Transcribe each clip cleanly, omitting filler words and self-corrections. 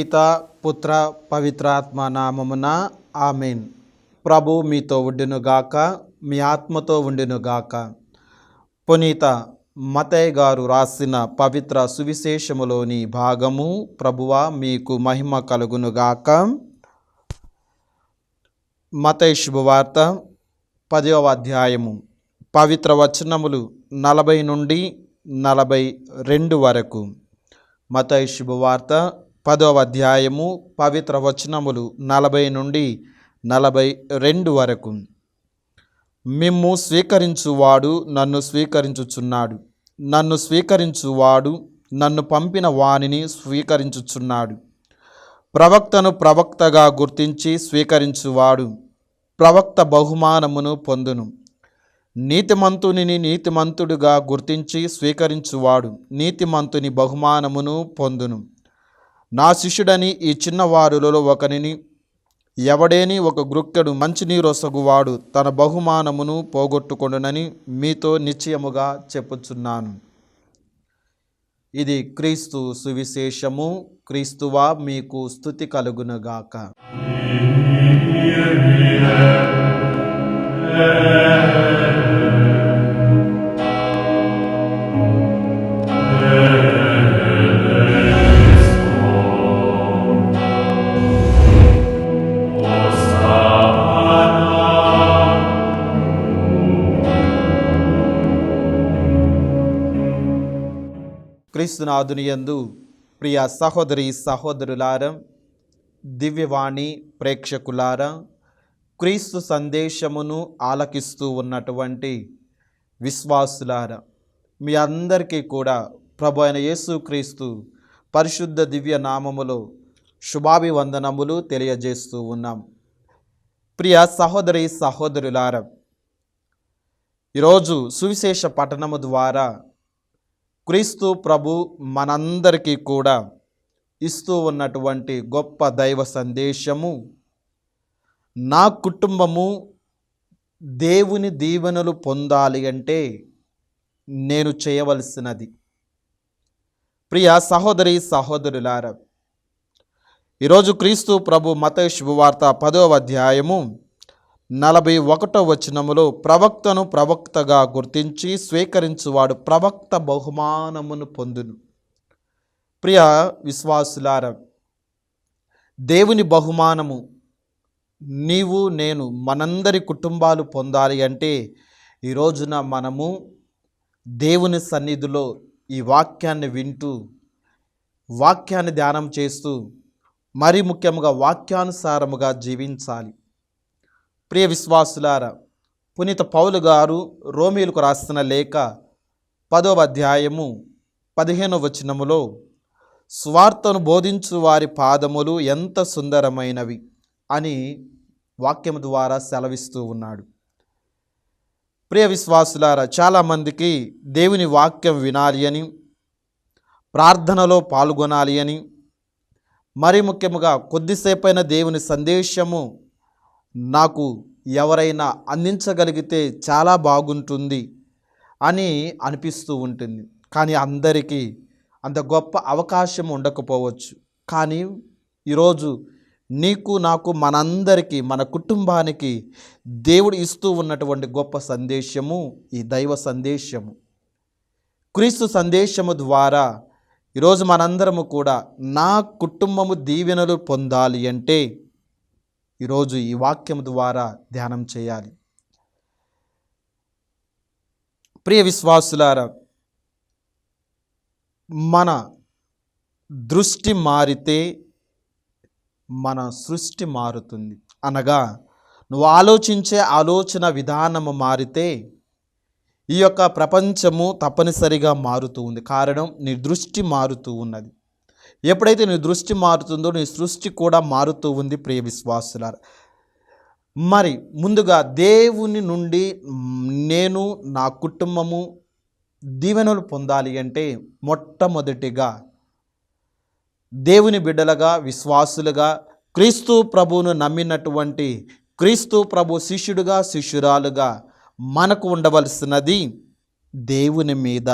పిత పుత్ర పవిత్రాత్మ నామమున ఆమెన్. ప్రభు మీతో ఉండునుగాక, మీ ఆత్మతో ఉండునుగాక. పునీత మత్తయి గారు రాసిన పవిత్ర సువిశేషములోని భాగము. ప్రభువా మీకు మహిమ కలుగునుగాక. మత్తయి శుభవార్త 10వ అధ్యాయము, పవిత్ర వచనములు 40 నుండి 42 వరకు. మత్తయి శుభవార్త 10వ అధ్యాయము, పవిత్ర వచనములు 40 నుండి 42 వరకు. మిమ్ము స్వీకరించువాడు నన్ను స్వీకరించుచున్నాడు, నన్ను స్వీకరించువాడు నన్ను పంపిన వానిని స్వీకరించుచున్నాడు. ప్రవక్తను ప్రవక్తగా గుర్తించి స్వీకరించువాడు ప్రవక్త బహుమానమును పొందును. నీతిమంతుని నీతిమంతుడుగా గుర్తించి స్వీకరించువాడు నీతిమంతుని బహుమానమును పొందును. నా శిష్యుడని ఈ చిన్నవారులలో ఒకనిని ఎవడేని ఒక గ్రుక్కెడు మంచినీరొసగువాడు తన బహుమానమును పోగొట్టుకొనునని మీతో నిశ్చయముగా చెప్పుచున్నాను. ఇది క్రీస్తు సువిశేషము. క్రీస్తువా మీకు స్తుతి కలుగునుగాక. క్రీస్తునాథుని యందు ప్రియ సహోదరి సహోదరులారా, దివ్యవాణి ప్రేక్షకులారా, క్రీస్తు సందేశమును ఆలకిస్తూ ఉన్నటువంటి విశ్వాసులారా, మీ అందరికీ కూడా ప్రభు అయిన యేసుక్రీస్తు పరిశుద్ధ దివ్య నామములో శుభాభివందనములు తెలియజేస్తూ ఉన్నాం. ప్రియ సహోదరి సహోదరులారా, ఈరోజు సువిశేష పఠనము ద్వారా క్రీస్తు ప్రభు మనందరికీ కూడా ఇస్తూ ఉన్నటువంటి గొప్ప దైవ సందేశము, నా కుటుంబము దేవుని దీవెనలు పొందాలి అంటే నేను చేయవలసినది. ప్రియ సహోదరి సహోదరులారా, ఈరోజు క్రీస్తు ప్రభు మత్తయి శుభవార్త 10వ అధ్యాయము 41వ వచనములో ప్రవక్తను ప్రవక్తగా గుర్తించి స్వీకరించువాడు ప్రవక్త బహుమానమును పొందును. ప్రియ విశ్వాసులారా, దేవుని బహుమానము నీవు నేను మనందరి కుటుంబాలు పొందాలి అంటే ఈ రోజున మనము దేవుని సన్నిధిలో ఈ వాక్యాన్ని వింటూ, వాక్యాన్ని ధ్యానం చేస్తూ, మరి ముఖ్యంగా వాక్యానుసారముగా జీవించాలి. ప్రియ విశ్వాసులారా, పునీత పౌలు గారు రోమీయులకు రాసిన లేఖ 10వ అధ్యాయము 15వ వచనములో స్వార్థను బోధించు వారి పాదములు ఎంత సుందరమైనవి అని వాక్యము ద్వారా సెలవిస్తూ ఉన్నాడు. ప్రియ విశ్వాసులారా, చాలామందికి దేవుని వాక్యం వినాలి అని, ప్రార్థనలో పాల్గొనాలి అని, మరి ముఖ్యముగా కొద్దిసేపైన దేవుని సందేశము నాకు ఎవరైనా అందించగలిగితే చాలా బాగుంటుంది అని అనిపిస్తూ ఉంటుంది. కానీ అందరికీ అంత గొప్ప అవకాశం ఉండకపోవచ్చు. కానీ ఈరోజు నీకు నాకు మనందరికీ మన కుటుంబానికి దేవుడు ఇస్తూ ఉన్నటువంటి గొప్ప సందేశము ఈ దైవ సందేశము. క్రీస్తు సందేశము ద్వారా ఈరోజు మనందరము కూడా నా కుటుంబము దీవెనలు పొందాలి అంటే ఈరోజు ఈ వాక్యం ద్వారా ధ్యానం చేయాలి. ప్రియ విశ్వాసులారా, మన దృష్టి మారితే మన సృష్టి మారుతుంది. అనగా నువ్వు ఆలోచించే ఆలోచన విధానము మారితే ఈ యొక్క ప్రపంచము తప్పనిసరిగా మారుతూ ఉంది. కారణం నీ దృష్టి మారుతూ ఉన్నది. ఎప్పుడైతే నీ దృష్టి మారుతుందో నీ సృష్టి కూడా మారుతూ ఉంది. ప్రియ విశ్వాసులారా, మరి ముందుగా దేవుని నుండి నేను నా కుటుంబము దీవెనలు పొందాలి అంటే మొట్టమొదటిగా దేవుని బిడ్డలుగా, విశ్వాసులుగా, క్రీస్తు ప్రభువును నమ్మినటువంటి క్రీస్తు ప్రభు శిష్యుడుగా, శిష్యురాలుగా మనకు ఉండవలసినది దేవుని మీద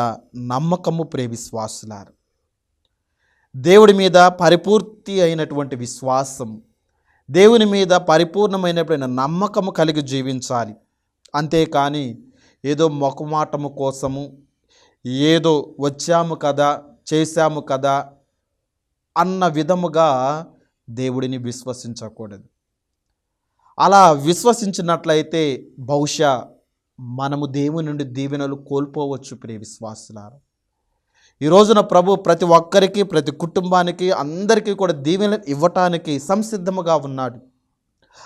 నమ్మకము. ప్రియ విశ్వాసులారా, దేవుడి మీద పరిపూర్తి అయినటువంటి విశ్వాసం, దేవుని మీద పరిపూర్ణమైనటువంటి నమ్మకము కలిగి జీవించాలి. అంతేకాని ఏదో మొకమాటము కోసము, ఏదో వచ్చాము కదా, చేశాము కదా అన్న విధముగా దేవుడిని విశ్వసించకూడదు. అలా విశ్వసించినట్లయితే బహుశా మనము దేవుని నుండి దీవెనలు కోల్పోవచ్చు. ప్రియ విశ్వాసులారా, ఈ రోజున ప్రభు ప్రతి ఒక్కరికి, ప్రతి కుటుంబానికి, అందరికీ కూడా దీవెనలు ఇవ్వటానికి సంసిద్ధముగా ఉన్నాడు.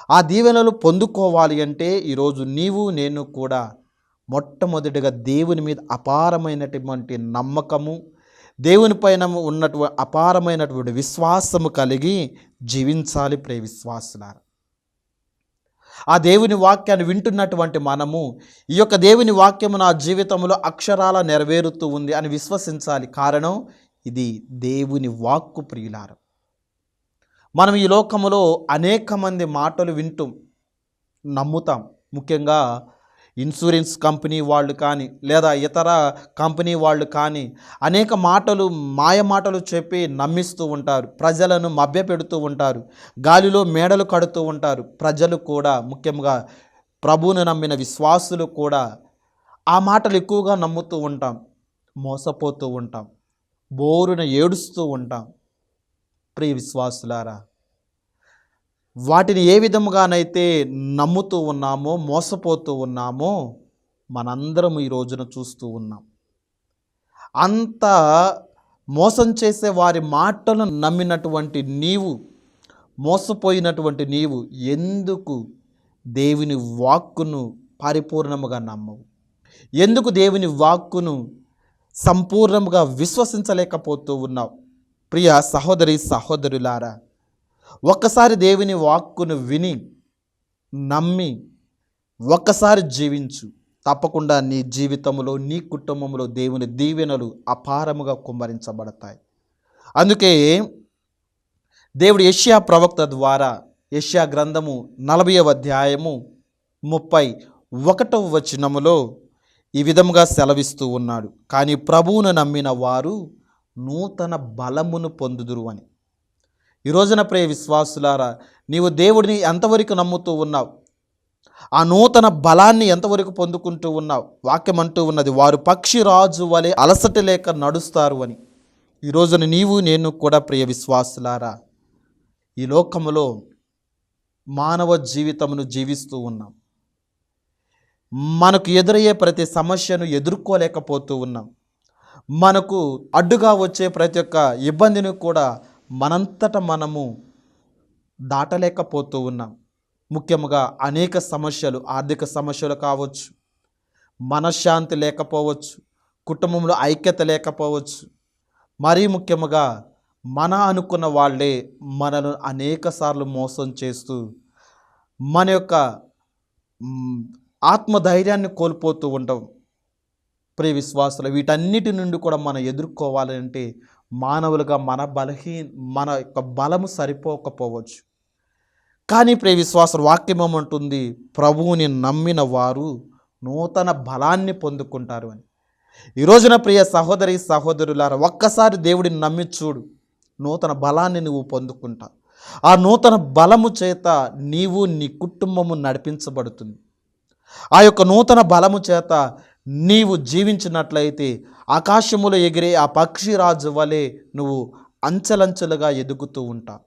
ఆ దీవెనలు పొందుకోవాలి అంటే ఈరోజు నీవు నేను కూడా మొట్టమొదటిగా దేవుని మీద అపారమైనటువంటి నమ్మకము, దేవుని పైన ఉన్నటువంటి అపారమైనటువంటి విశ్వాసము కలిగి జీవించాలి. ప్రియ విశ్వాసులారా, ఆ దేవుని వాక్యాన్ని వింటున్నటువంటి మనము ఈ యొక్క దేవుని వాక్యము నా జీవితంలో అక్షరాల నెరవేరుతూ ఉంది అని విశ్వసించాలి. కారణం ఇది దేవుని వాక్కు. ప్రియులారా, మనం ఈ లోకములో అనేక మంది మాటలు వింటూ నమ్ముతాం. ముఖ్యంగా ఇన్సూరెన్స్ కంపెనీ వాళ్ళు కానీ, లేదా ఇతర కంపెనీ వాళ్ళు కానీ అనేక మాటలు, మాయ మాటలు చెప్పి నమ్మిస్తూ ఉంటారు. ప్రజలను మభ్యపెడుతూ ఉంటారు. గాలిలో మేడలు కడుతూ ఉంటారు. ప్రజలు కూడా, ముఖ్యంగా ప్రభువును నమ్మిన విశ్వాసులు కూడా ఆ మాటలు ఎక్కువగా నమ్ముతూ ఉంటాం. మోసపోతూ ఉంటాం. బోరున ఏడుస్తూ ఉంటాం. ప్రియ విశ్వాసులారా, వాటిని ఏ విధముగానైతే నమ్ముతూ ఉన్నామో, మోసపోతూ ఉన్నామో మనందరం ఈ రోజున చూస్తూ ఉన్నాం. అంత మోసం చేసే వారి మాటలను నమ్మినటువంటి నీవు, మోసపోయినటువంటి నీవు ఎందుకు దేవుని వాక్కును పరిపూర్ణముగా నమ్మవు? ఎందుకు దేవుని వాక్కును సంపూర్ణముగా విశ్వసించలేకపోతూ ఉన్నావు? ప్రియ సహోదరి సహోదరులారా, ఒక్కసారి దేవుని వాక్కును విని నమ్మి ఒక్కసారి జీవించు. తప్పకుండా నీ జీవితంలో, నీ కుటుంబంలో దేవుని దీవెనలు అపారముగా కుమ్మరించబడతాయి. అందుకే దేవుడు యెషయా ప్రవక్త ద్వారా యెషయా గ్రంథము 40వ అధ్యాయము 31వ వచనములో ఈ విధముగా సెలవిస్తూ ఉన్నాడు. కానీ ప్రభువును నమ్మిన వారు నూతన బలమును పొందుదురు అని. ఈ రోజున ప్రియ విశ్వాసులారా, నీవు దేవుడిని ఎంతవరకు నమ్ముతూ ఉన్నావు? ఆ నూతన బలాన్ని ఎంతవరకు పొందుకుంటూ ఉన్నావు? వాక్యం అంటూ ఉన్నది, వారు పక్షిరాజు వలె అలసట లేక నడుస్తారు అని. ఈ రోజున నీవు నేను కూడా ప్రియ విశ్వాసులారా ఈ లోకములో మానవ జీవితమును జీవిస్తూ ఉన్నాం. మనకు ఎదురయ్యే ప్రతి సమస్యను ఎదుర్కోలేకపోతూ ఉన్నాం. మనకు అడ్డుగా వచ్చే ప్రతి ఒక్క ఇబ్బందిని కూడా మనంతట మనము దాటలేకపోతూ ఉన్నాం. ముఖ్యంగా అనేక సమస్యలు, ఆర్థిక సమస్యలు కావచ్చు, మనశ్శాంతి లేకపోవచ్చు, కుటుంబంలో ఐక్యత లేకపోవచ్చు, మరీ ముఖ్యంగా మన అనుకున్న వాళ్ళే మనను అనేక సార్లు మోసం చేస్తూ మన యొక్క ఆత్మధైర్యాన్ని కోల్పోతూ ఉంటాం. ప్రియ విశ్వాసులు, వీటన్నిటి నుండి కూడా మనం ఎదుర్కోవాలంటే మానవులుగా మన యొక్క బలము సరిపోకపోవచ్చు. కానీ ప్రియ విశ్వాసులు, వాక్యం ఏమంటుంది? ప్రభువుని నమ్మిన వారు నూతన బలాన్ని పొందుకుంటారు అని. ఈ రోజున ప్రియ సహోదరి సహోదరులారా, ఒక్కసారి దేవుడిని నమ్మి చూడు, నూతన బలాన్ని నువ్వు పొందుకుంటావు. ఆ నూతన బలము చేత నీవు, నీ కుటుంబము నడిపించబడుతుంది. ఆ యొక్క నూతన బలము చేత నీవు జీవించినట్లయితే ఆకాశములో ఎగిరే ఆ పక్షిరాజు వలె నువ్వు అంచెలంచెలుగా ఎదుగుతూ ఉంటావు.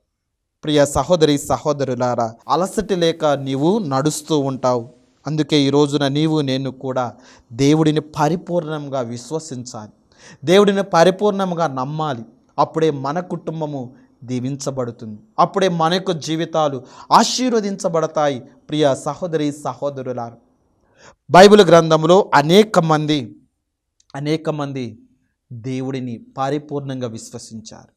ప్రియ సహోదరి సహోదరులారా, అలసటి లేక నీవు నడుస్తూ ఉంటావు. అందుకే ఈ రోజున నీవు నేను కూడా దేవుడిని పరిపూర్ణంగా విశ్వసించాలి, దేవుడిని పరిపూర్ణంగా నమ్మాలి. అప్పుడే మన కుటుంబము దీవించబడుతుంది, అప్పుడే మన యొక్క జీవితాలు ఆశీర్వదించబడతాయి. ప్రియ సహోదరి సహోదరులారా, బైబిల్ గ్రంథంలో అనేక మంది దేవుడిని పరిపూర్ణంగా విశ్వసించారు.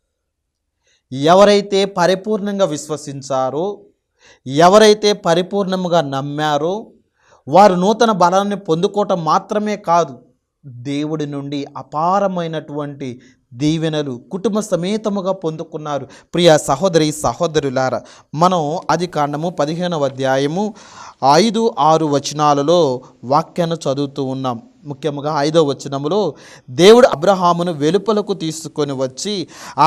ఎవరైతే పరిపూర్ణంగా విశ్వసించారో, ఎవరైతే పరిపూర్ణంగా నమ్మారో వారు నూతన బలాన్ని పొందుకోవటం మాత్రమే కాదు, దేవుడి నుండి అపారమైనటువంటి దీవెనలు కుటుంబ సమేతముగా పొందుకున్నారు. ప్రియ సహోదరి సహోదరులారా, మనం ఆదికాండము 15వ అధ్యాయము 5, 6 వచనాలలో వాక్యాన్ని చదువుతూ ఉన్నాం. ముఖ్యంగా 5వ వచనములో దేవుడు అబ్రహామును వెలుపలకు తీసుకొని వచ్చి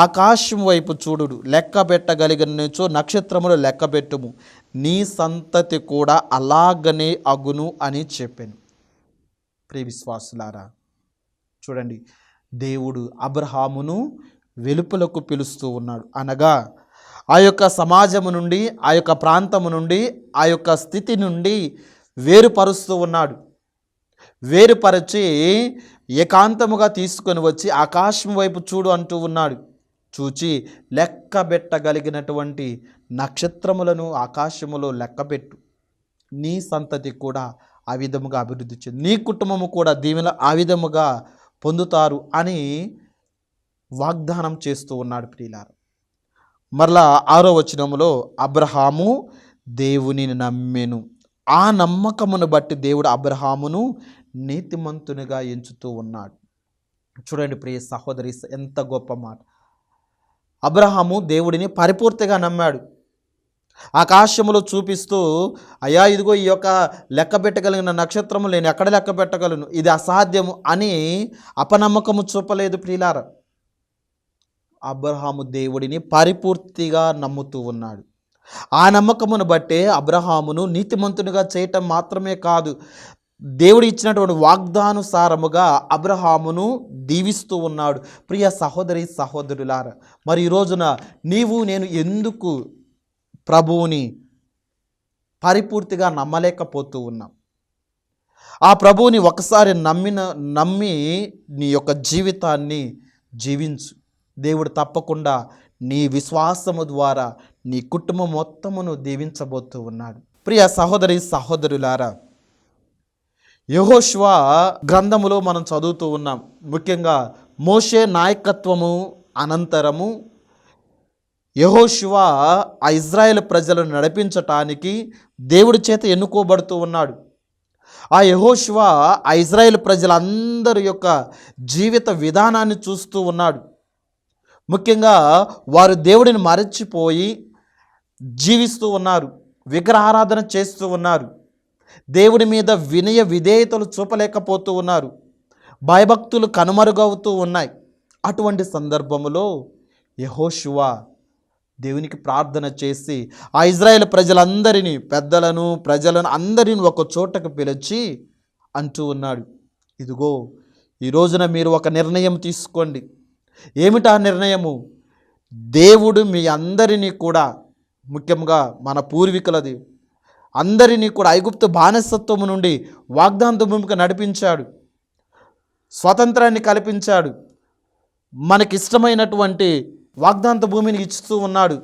ఆకాశం వైపు చూడుడు, లెక్క పెట్టగలిగినచో నక్షత్రములు లెక్కబెట్టుము, నీ సంతతి కూడా అలాగనే అగును అని చెప్పాను. ప్రియ విశ్వాసులారా, చూడండి, దేవుడు అబ్రహామును వెలుపలకు పిలుస్తూ ఉన్నాడు. అనగా ఆ యొక్క సమాజము నుండి, ఆ యొక్క ప్రాంతము నుండి, ఆ యొక్క స్థితి నుండి వేరుపరుస్తూ ఉన్నాడు. వేరుపరిచి ఏకాంతముగా తీసుకొని వచ్చి ఆకాశం వైపు చూడు అంటూ ఉన్నాడు. చూచి లెక్కబెట్టగలిగినటువంటి నక్షత్రములను ఆకాశములో లెక్కబెట్టు, నీ సంతతి కూడా ఆ విధముగా అభివృద్ధి చెంది, నీ కుటుంబము కూడా దీవెన ఆ విధముగా పొందుతారు అని వాగ్దానం చేస్తూ ఉన్నాడు. ప్రియులారా, మరలా 6వ వచనములో అబ్రహాము దేవునిని నమ్మెను, ఆ నమ్మకమును బట్టి దేవుడు అబ్రహామును నీతిమంతునిగా ఎంచుతూ ఉన్నాడు. చూడండి ప్రియ సహోదరి, ఎంత గొప్ప మాట. అబ్రహాము దేవుడిని పరిపూర్తిగా నమ్మాడు. ఆకాశములో చూపిస్తూ, అయ్యా ఇదిగో ఈ యొక్క లెక్క పెట్టగలిగిన నక్షత్రము నేను ఎక్కడ లెక్క పెట్టగలను, ఇది అసాధ్యము అని అపనమ్మకము చూపలేదు. ప్రియులారా, అబ్రహాము దేవుడిని పరిపూర్తిగా నమ్ముతూ ఉన్నాడు. ఆ నమ్మకమును బట్టే అబ్రహామును నీతిమంతునిగా చేయటం మాత్రమే కాదు, దేవుడు ఇచ్చినటువంటి వాగ్దానుసారముగా అబ్రహామును దీవిస్తూ ఉన్నాడు. ప్రియ సహోదరి సహోదరులారా, మరి ఈ రోజున నీవు నేను ఎందుకు ప్రభువుని పరిపూర్తిగా నమ్మలేకపోతూ ఉన్నాం? ఆ ప్రభువుని ఒకసారి నమ్మి నీ యొక్క జీవితాన్ని జీవించు. దేవుడు తప్పకుండా నీ విశ్వాసము ద్వారా నీ కుటుంబం మొత్తమును దీవించబోతూ ఉన్నాడు. ప్రియ సహోదరి సహోదరులారా, యెహోషువ గ్రంథములో మనం చదువుతూ ఉన్నాం. ముఖ్యంగా మోషే నాయకత్వము అనంతరము యెహోషువ ఆ ఇజ్రాయేల్ ప్రజలను నడిపించటానికి దేవుడి చేత ఎన్నుకోబడుతూ ఉన్నాడు. ఆ యెహోషువ ఆ ఇజ్రాయేల్ ప్రజలందరి యొక్క జీవిత విధానాన్ని చూస్తూ ఉన్నాడు. ముఖ్యంగా వారు దేవుడిని మరచిపోయి జీవిస్తూ ఉన్నారు, విగ్రహారాధన చేస్తూ ఉన్నారు, దేవుడి మీద వినయ విధేయతలు చూపలేకపోతూ ఉన్నారు, భయభక్తులు కనుమరుగవుతూ ఉన్నాయి. అటువంటి సందర్భంలో యెహోషువ దేవునికి ప్రార్థన చేసి ఆ ఇజ్రాయేల్ ప్రజలందరినీ, పెద్దలను ప్రజలను అందరిని ఒక చోటకు పిలిచి అంటూ ఉన్నాడు, ఇదిగో ఈ రోజున మీరు ఒక నిర్ణయం తీసుకోండి. ఏమిటా నిర్ణయము? దేవుడు మీ అందరినీ కూడా, ముఖ్యంగా మన పూర్వీకులది అందరినీ కూడా ఐగుప్తు బానిసత్వము నుండి వాగ్దాన భూమికి నడిపించాడు, స్వతంత్రాన్ని కల్పించాడు, మనకిష్టమైనటువంటి వాగ్దాన భూమిని ఇస్తూ ఉన్నాడు.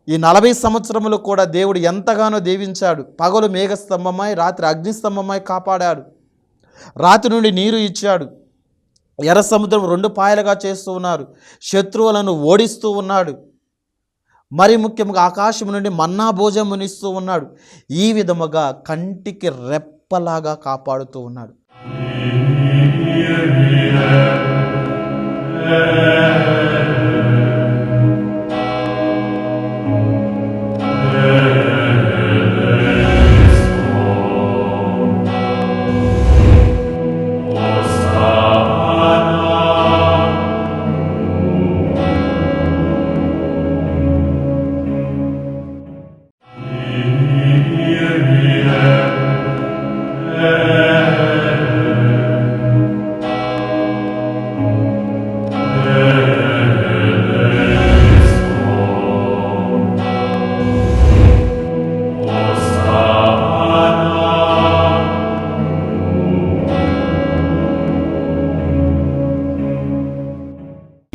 ఈ 40 సంవత్సరములు కూడా దేవుడు ఎంతగానో దీవించాడు. పగలు మేఘస్తంభమై, రాత్రి అగ్నిస్తంభమై కాపాడాడు. రాత్రి నుండి నీరు ఇచ్చాడు. ఎర్ర సముద్రం 2 పాయలుగా చేస్తూ ఉన్నారు. శత్రువులను ఓడిస్తూ ఉన్నాడు. మరి ముఖ్యంగా ఆకాశం నుండి మన్నా భోజనమునిస్తూ ఉన్నాడు. ఈ విధముగా కంటికి రెప్పలాగా కాపాడుతూ ఉన్నాడు.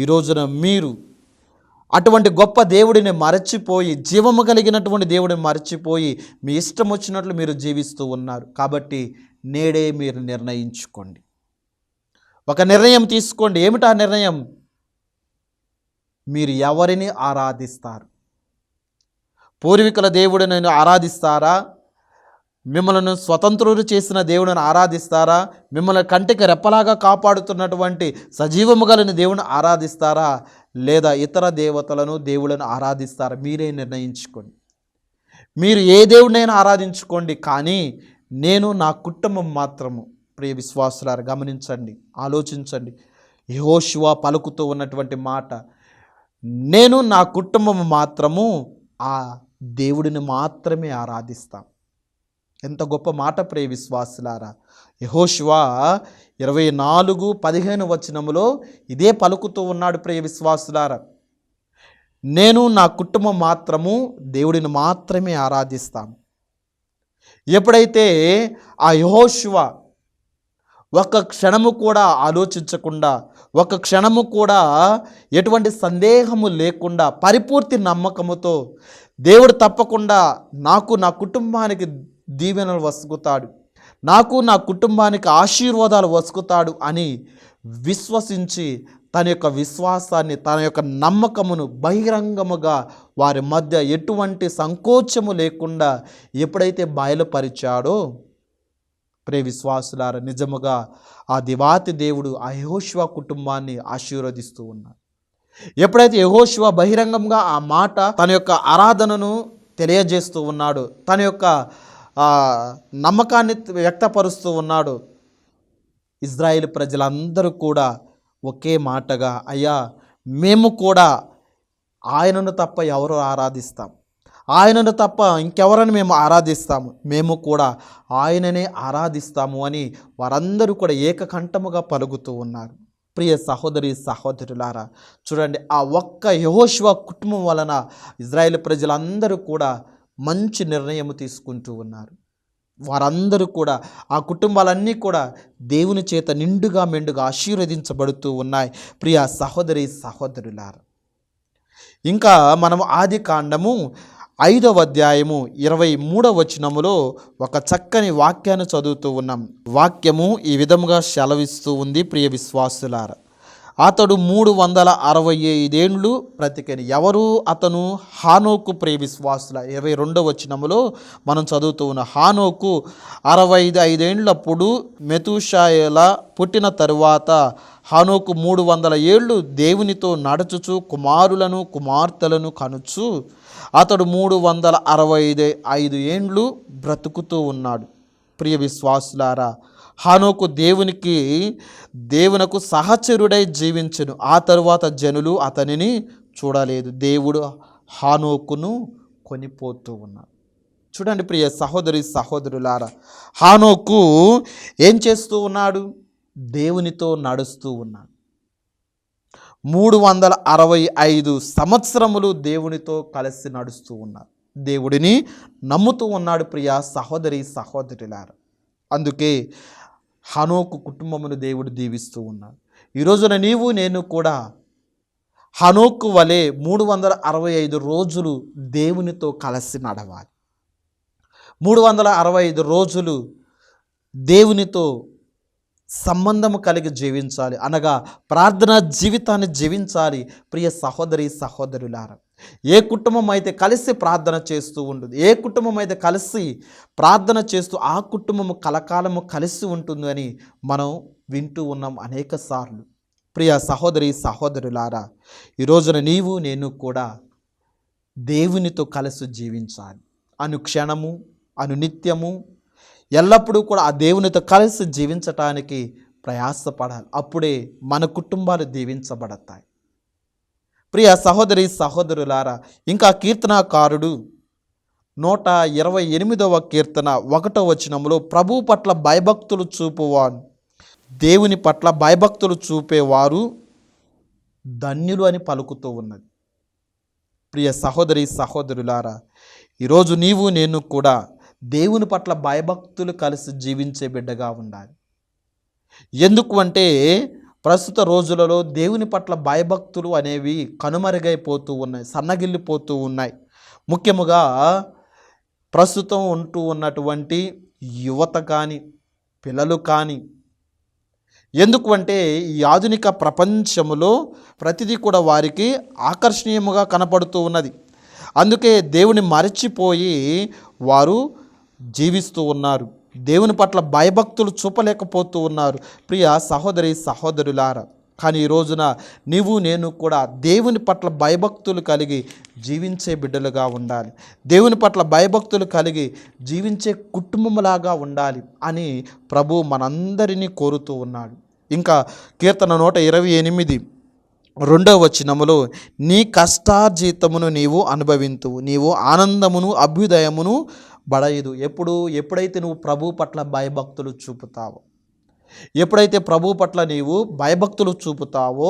ఈ రోజున మీరు అటువంటి గొప్ప దేవుడిని మరచిపోయి, జీవము కలిగినటువంటి దేవుడిని మరచిపోయి మీ ఇష్టం వచ్చినట్లు మీరు జీవిస్తూ ఉన్నారు. కాబట్టి నేడే మీరు నిర్ణయించుకోండి, ఒక నిర్ణయం తీసుకోండి. ఏమిటా నిర్ణయం? మీరు ఎవరిని ఆరాధిస్తారు? పూర్వీకుల దేవుడిని ఆరాధిస్తారా? మిమ్మల్ని స్వతంత్రులు చేసిన దేవుడిని ఆరాధిస్తారా? మిమ్మల్ని కంటికి రెప్పలాగా కాపాడుతున్నటువంటి సజీవము కలిగిన దేవుని ఆరాధిస్తారా? లేదా ఇతర దేవతలను దేవుళ్ళను ఆరాధిస్తారా? మీరే నిర్ణయించుకోండి. మీరు ఏ దేవుడినైనా ఆరాధించుకోండి, కానీ నేను నా కుటుంబం మాత్రము. ప్రియ విశ్వాసులారా, గమనించండి, ఆలోచించండి. యెహోషువ పలుకుతూ ఉన్నటువంటి మాట, నేను నా కుటుంబం మాత్రము ఆ దేవుడిని మాత్రమే ఆరాధిస్తాం. ఎంత గొప్ప మాట ప్రియ విశ్వాసులారా. యెహోషువ 24:15 వచనములో ఇదే పలుకుతూ ఉన్నాడు ప్రియ విశ్వాసులారా. నేను నా కుటుంబం మాత్రము దేవుడిని మాత్రమే ఆరాధిస్తాం. ఎప్పుడైతే ఆ యెహోషువ ఒక్క క్షణము కూడా ఆలోచించకుండా, ఒక్క క్షణము కూడా ఎటువంటి సందేహము లేకుండా పరిపూర్తి నమ్మకముతో దేవుడు తప్పకుండా నాకు, నా కుటుంబానికి దీవెనలు వసుకుతాడు, నాకు నా కుటుంబానికి ఆశీర్వాదాలు వసుకుతాడు అని విశ్వసించి తన యొక్క విశ్వాసాన్ని, తన యొక్క నమ్మకమును బహిరంగముగా వారి మధ్య ఎటువంటి సంకోచము లేకుండా ఎప్పుడైతే బయలుపరిచాడో, ప్రియ విశ్వాసులారా, నిజముగా ఆ దివాతి దేవుడు ఆ యెహోషువ కుటుంబాన్ని ఆశీర్వదిస్తూ ఉన్నాడు. ఎప్పుడైతే యెహోషువ బహిరంగంగా ఆ మాట, తన యొక్క ఆరాధనను తెలియజేస్తూ ఉన్నాడు, తన యొక్క నమ్మకాన్ని వ్యక్తపరుస్తూ ఉన్నాడు, ఇజ్రాయేల్ ప్రజలందరూ కూడా ఒకే మాటగా, అయ్యా మేము కూడా ఆయనను తప్ప ఎవరు ఆరాధిస్తాం, ఆయనను తప్ప ఇంకెవరని మేము ఆరాధిస్తాము, మేము కూడా ఆయననే ఆరాధిస్తాము అని వారందరూ కూడా ఏకకంఠముగా పలుకుతూ ఉన్నారు. ప్రియ సహోదరి సహోదరులారా, చూడండి, ఆ ఒక్క యెహోషువ కుటుంబం వలన ఇజ్రాయేల్ ప్రజలందరూ కూడా మంచి నిర్ణయం తీసుకుంటూ ఉన్నారు. వారందరూ కూడా, ఆ కుటుంబాలన్నీ కూడా దేవుని చేత నిండుగా మెండుగా ఆశీర్వదించబడుతూ ఉన్నాయి. ప్రియ సహోదరి సహోదరులారా, ఇంకా మనము ఆదికాండము 5వ అధ్యాయము 23వ వచనములో ఒక చక్కని వాక్యాన్ని చదువుతూ ఉన్నాం. వాక్యము ఈ విధముగా సెలవిస్తూ ఉంది. ప్రియ విశ్వాసులారా, అతడు 365 ఏండ్లు బ్రతికెను. ఎవరు అతను? హానోకు. ప్రియ విశ్వాసుల 22వ వచనములో మనం చదువుతూ ఉన్న హానోకు 65 ఏండ్లప్పుడు మెతూషాయేల పుట్టిన తరువాత హానోకు 300 ఏళ్ళు దేవునితో నడుచుచు కుమారులను కుమార్తెలను కనుచు అతడు 365 ఏండ్లు బ్రతుకుతూ ఉన్నాడు. ప్రియ విశ్వాసులారా, హానోకు దేవునకు సహచరుడై జీవించెను. ఆ తరువాత జనులు అతనిని చూడలేదు. దేవుడు హానోకును కొనిపోతూ ఉన్నాడు. చూడండి ప్రియ సహోదరి సహోదరులారా, హానోకు ఏం చేస్తూ ఉన్నాడు? దేవునితో నడుస్తూ ఉన్నాడు. 365 సంవత్సరములు దేవునితో కలిసి నడుస్తూ ఉన్నాడు. దేవుడిని నమ్ముతూ ఉన్నాడు. ప్రియ సహోదరి సహోదరులారా, అందుకే హనోకు కుటుంబమును దేవుడు దీవిస్తూ ఉన్నాడు. ఈ రోజున నీవు నేను కూడా హనోకు వలె 365 రోజులు దేవునితో కలిసి నడవాలి. 365 రోజులు దేవునితో సంబంధము కలిగి జీవించాలి, అనగా ప్రార్థనా జీవితాన్ని జీవించాలి. ప్రియ సహోదరి సహోదరులారా, ఏ కుటుంబం అయితే కలిసి ప్రార్థన చేస్తూ ఉంటుంది, ఏ కుటుంబం అయితే కలిసి ప్రార్థన చేస్తూ ఆ కుటుంబము కలకాలము కలిసి ఉంటుందని మనం వింటూ ఉన్నాం అనేక సార్లు. ప్రియ సహోదరి సహోదరులారా, ఈ రోజున నీవు నేను కూడా దేవునితో కలిసి జీవించాలి. అనుక్షణము అనునిత్యము ఎల్లప్పుడూ కూడా ఆ దేవునితో కలిసి జీవించటానికి ప్రయాసపడాలి. అప్పుడే మన కుటుంబాలు దీవించబడతాయి. ప్రియ సహోదరి సహోదరులారా, ఇంకా కీర్తనాకారుడు 128వ కీర్తన 1వ వచనములో ప్రభు పట్ల భయభక్తులు చూపువారు, దేవుని పట్ల భయభక్తులు చూపేవారు ధన్యులు అని పలుకుతూ ఉన్నది. ప్రియ సహోదరి సహోదరులారా, ఈరోజు నీవు నేను కూడా దేవుని పట్ల భయభక్తులు కలిసి జీవించే బిడ్డగా ఉండాలి. ఎందుకు అంటే ప్రస్తుత రోజులలో దేవుని పట్ల భయభక్తులు అనేవి కనుమరుగైపోతూ ఉన్నాయి, సన్నగిల్లిపోతూ ఉన్నాయి. ముఖ్యముగా ప్రస్తుతం ఉంటూ ఉన్నటువంటి యువత కానీ పిల్లలు కానీ. ఎందుకు అంటే ఈ ఆధునిక ప్రపంచములో ప్రతిదీ కూడా వారికి ఆకర్షణీయముగా కనపడుతూ ఉన్నది. అందుకే దేవుని మరచిపోయి వారు జీవిస్తూ ఉన్నారు. దేవుని పట్ల భయభక్తులు చూపలేకపోతూ ఉన్నారు ప్రియ సహోదరి సహోదరులారా. కానీ ఈ రోజున నీవు నేను కూడా దేవుని పట్ల భయభక్తులు కలిగి జీవించే బిడ్డలుగా ఉండాలి. దేవుని పట్ల భయభక్తులు కలిగి జీవించే కుటుంబంలాగా ఉండాలి అని ప్రభు మనందరినీ కోరుతూ ఉన్నాడు. ఇంకా కీర్తన 128 2వ వచనములో, నీ కష్టార్జితమును నీవు అనుభవింతువు, నీవు ఆనందమును అభ్యుదయమును బడయదు. ఎప్పుడైతే నువ్వు ప్రభు పట్ల భయభక్తులు చూపుతావో, ఎప్పుడైతే ప్రభు పట్ల నీవు భయభక్తులు చూపుతావో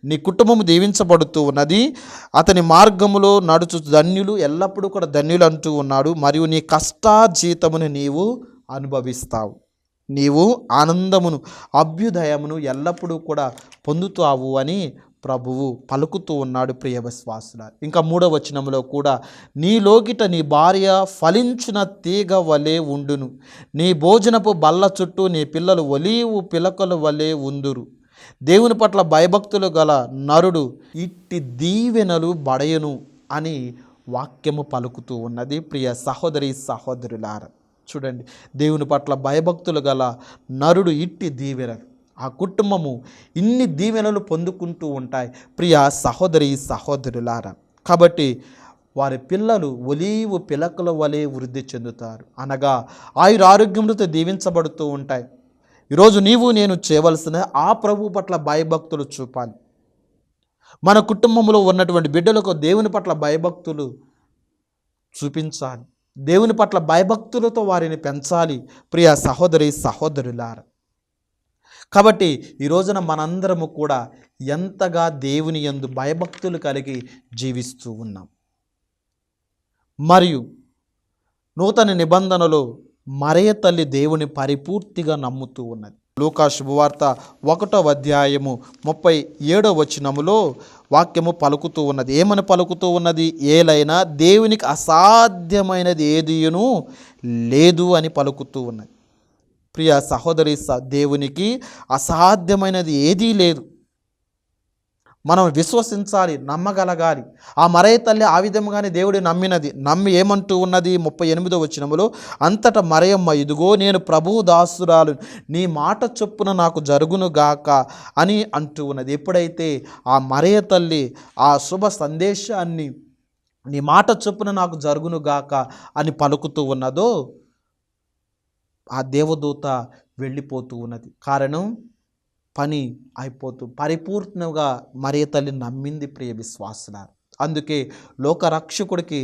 నీ కుటుంబం దీవించబడుతూ ఉన్నది. అతని మార్గములో నడుచు ధన్యులు ఎల్లప్పుడూ కూడా ధన్యులు అంటూ ఉన్నాడు. మరియు నీ కష్టార్జితమును నీవు అనుభవిస్తావు, నీవు ఆనందమును అభ్యుదయమును ఎల్లప్పుడూ కూడా పొందుతావు అని ప్రభువు పలుకుతూ ఉన్నాడు ప్రియ విశ్వాసుల. ఇంకా 3వ వచనంలో కూడా, నీ లోగిట నీ భార్య ఫలించిన తీగ వలె ఉండును, నీ భోజనపు బల్ల చుట్టూ నీ పిల్లలు ఒలీవు పిలకల వలె ఉందురు. దేవుని పట్ల భయభక్తులు గల నరుడు ఇట్టి దీవెనలు బడయను అని వాక్యము పలుకుతూ ఉన్నది ప్రియ సహోదరి సహోదరులారా. చూడండి, దేవుని పట్ల భయభక్తులు గల నరుడు ఇట్టి దీవెనలు, ఆ కుటుంబము ఇన్ని దీవెనలు పొందుకుంటూ ఉంటాయి ప్రియ సహోదరి సహోదరులారా. కాబట్టి వారి పిల్లలు ఒలీవు పిలకల వలె వృద్ధి చెందుతారు, అనగా ఆయురారోగ్యములతో దీవించబడుతూ ఉంటాయి. ఈరోజు నీవు నేను చేయవలసిన ఆ ప్రభు పట్ల భయభక్తులు చూపాలి. మన కుటుంబంలో ఉన్నటువంటి బిడ్డలకు దేవుని పట్ల భయభక్తులు చూపించాలి, దేవుని పట్ల భయభక్తులతో వారిని పెంచాలి ప్రియ సహోదరి సహోదరులారా. కాబట్టి ఈ రోజున మనందరము కూడా ఎంతగా దేవుని యందు భయభక్తులు కలిగి జీవిస్తూ ఉన్నాం. మరియు నూతన నిబంధనలో మరియ తల్లి దేవుని పరిపూర్తిగా నమ్ముతూ ఉన్నది. లూకా శుభవార్త 1వ అధ్యాయము 37వ వచనములో వాక్యము పలుకుతూ ఉన్నది. ఏమని పలుకుతూ ఉన్నది? ఏలైనా దేవునికి అసాధ్యమైనది ఏదియును లేదు అని పలుకుతూ ఉన్నది. ప్రియ సహోదరి, దేవునికి అసాధ్యమైనది ఏదీ లేదు. మనం విశ్వసించాలి, నమ్మగలగాలి. ఆ మరియ తల్లి ఆ విధంగానే దేవుడు నమ్మి ఏమంటూ ఉన్నది? 38వ వచనములో, అంతటా మరియమ్మ, ఇదిగో నేను ప్రభువు దాసురాలు, నీ మాట చొప్పున నాకు జరుగును గాక అని అంటూ ఉన్నది. ఎప్పుడైతే ఆ మరియ తల్లి ఆ శుభ సందేశాన్ని నీ మాట చొప్పున నాకు జరుగును గాక అని పలుకుతూ ఉన్నదో, ఆ దేవదూత వెళ్ళిపోతూ ఉన్నది. కారణం, పని అయిపోతూ పరిపూర్ణంగా మరియ తల్లి నమ్మింది ప్రియ విశ్వాసులారా. అందుకే లోకరక్షకుడికి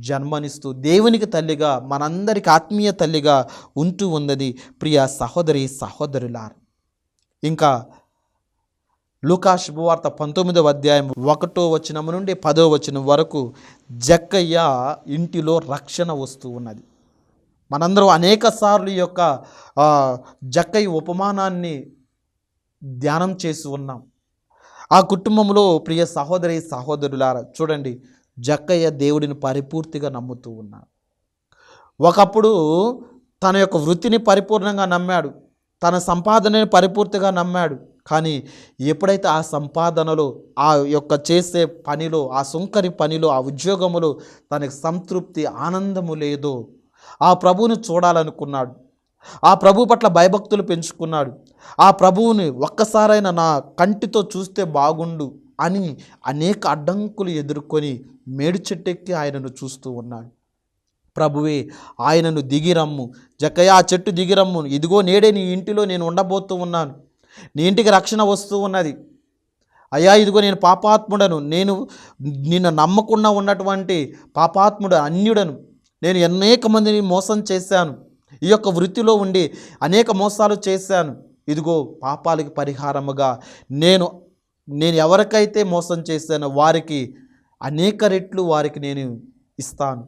జన్మనిస్తూ దేవునికి తల్లిగా, మనందరికి ఆత్మీయ తల్లిగా ఉంటూ ఉన్నది ప్రియ సహోదరి సహోదరులారా. ఇంకా లూకా శుభవార్త 19వ అధ్యాయం 1వ వచనం నుండి 10వ వచనం వరకు జక్కయ్య ఇంటిలో రక్షణ వస్తూ ఉన్నది. మనందరం అనేక సార్లు ఈ యొక్క జక్కయ్య ఉపమానాన్ని ధ్యానం చేసి ఉన్నాం. ఆ కుటుంబంలో ప్రియ సహోదరి సహోదరులారా, చూడండి, జక్కయ్య దేవుడిని పరిపూర్తిగా నమ్ముతూ ఉన్నాడు. ఒకప్పుడు తన యొక్క వృత్తిని పరిపూర్ణంగా నమ్మాడు, తన సంపాదనని పరిపూర్తిగా నమ్మాడు. కానీ ఎప్పుడైతే ఆ సంపాదనలో, ఆ యొక్క చేసే పనిలో, ఆ సుంకరి పనిలో, ఆ ఉద్యోగములో తనకు సంతృప్తి, ఆనందము లేదో, ఆ ప్రభువుని చూడాలనుకున్నాడు, ఆ ప్రభు పట్ల భయభక్తులు పెంచుకున్నాడు, ఆ ప్రభువుని ఒక్కసారైనా నా కంటితో చూస్తే బాగుండు అని అనేక అడ్డంకులు ఎదుర్కొని మేడి చెట్టెక్కి ఆయనను చూస్తూ ఉన్నాడు. ప్రభువే ఆయనను దిగిరమ్ము, జక్కయ్య ఆ చెట్టు దిగిరమ్ము, ఇదిగో నేడే నీ ఇంటిలో నేను ఉండబోతూ ఉన్నాను, నీ ఇంటికి రక్షణ వస్తూ ఉన్నది. అయ్యా, ఇదిగో నేను పాపాత్ముడను, నేను నిన్ను నమ్మకుండా ఉన్నటువంటి పాపాత్ముడు అన్యుడను, నేను అనేక మందిని మోసం చేశాను, ఈ యొక్క వృత్తిలో ఉండి అనేక మోసాలు చేశాను. ఇదిగో పాపాలకి పరిహారముగా నేను ఎవరికైతే మోసం చేశానో వారికి అనేక రెట్లు వారికి నేను ఇస్తాను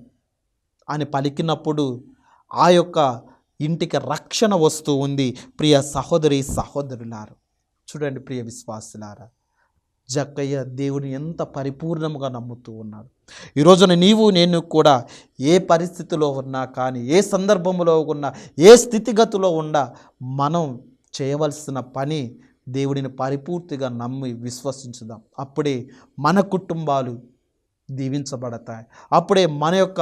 అని పలికినప్పుడు ఆ యొక్క ఇంటికి రక్షణ వస్తూ ఉంది ప్రియ సహోదరి సహోదరులారా. చూడండి ప్రియ విశ్వాసులారా, జక్కయ్య దేవుని ఎంత పరిపూర్ణంగా నమ్ముతూ ఉన్నాడు. ఈ రోజున నీవు నేను కూడా ఏ పరిస్థితిలో ఉన్నా కానీ, ఏ సందర్భంలో ఉన్నా, ఏ స్థితిగతిలో ఉన్నా, మనం చేయవలసిన పని దేవుడిని పరిపూర్తిగా నమ్మి విశ్వసించుదాం. అప్పుడే మన కుటుంబాలు దీవించబడతాయి, అప్పుడే మన యొక్క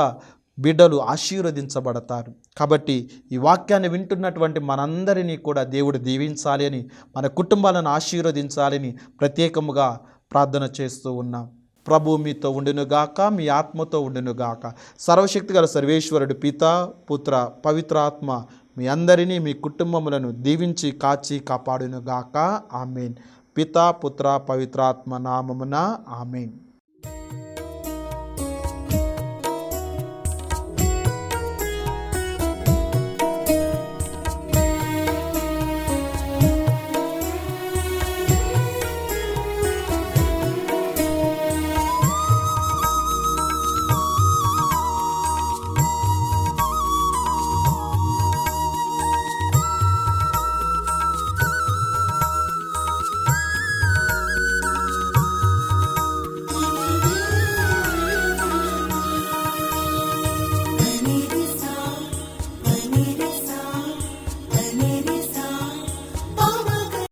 బిడ్డలు ఆశీర్వదించబడతారు. కాబట్టి ఈ వాక్యాన్ని వింటున్నటువంటి మనందరినీ కూడా దేవుడు దీవించాలి అని, మన కుటుంబాలను ఆశీర్వదించాలని ప్రత్యేకముగా ప్రార్థన చేస్తూ ఉన్నాం. ప్రభు మీతో ఉండునుగాక, మీ ఆత్మతో ఉండునుగాక. సర్వశక్తిగల సర్వేశ్వరుడు పిత, పుత్ర, పవిత్రాత్మ మీ అందరినీ, మీ కుటుంబములను దీవించి కాచి కాపాడునుగాక. ఆమేన్. పిత, పుత్ర, పవిత్రాత్మ నామమున ఆమేన్.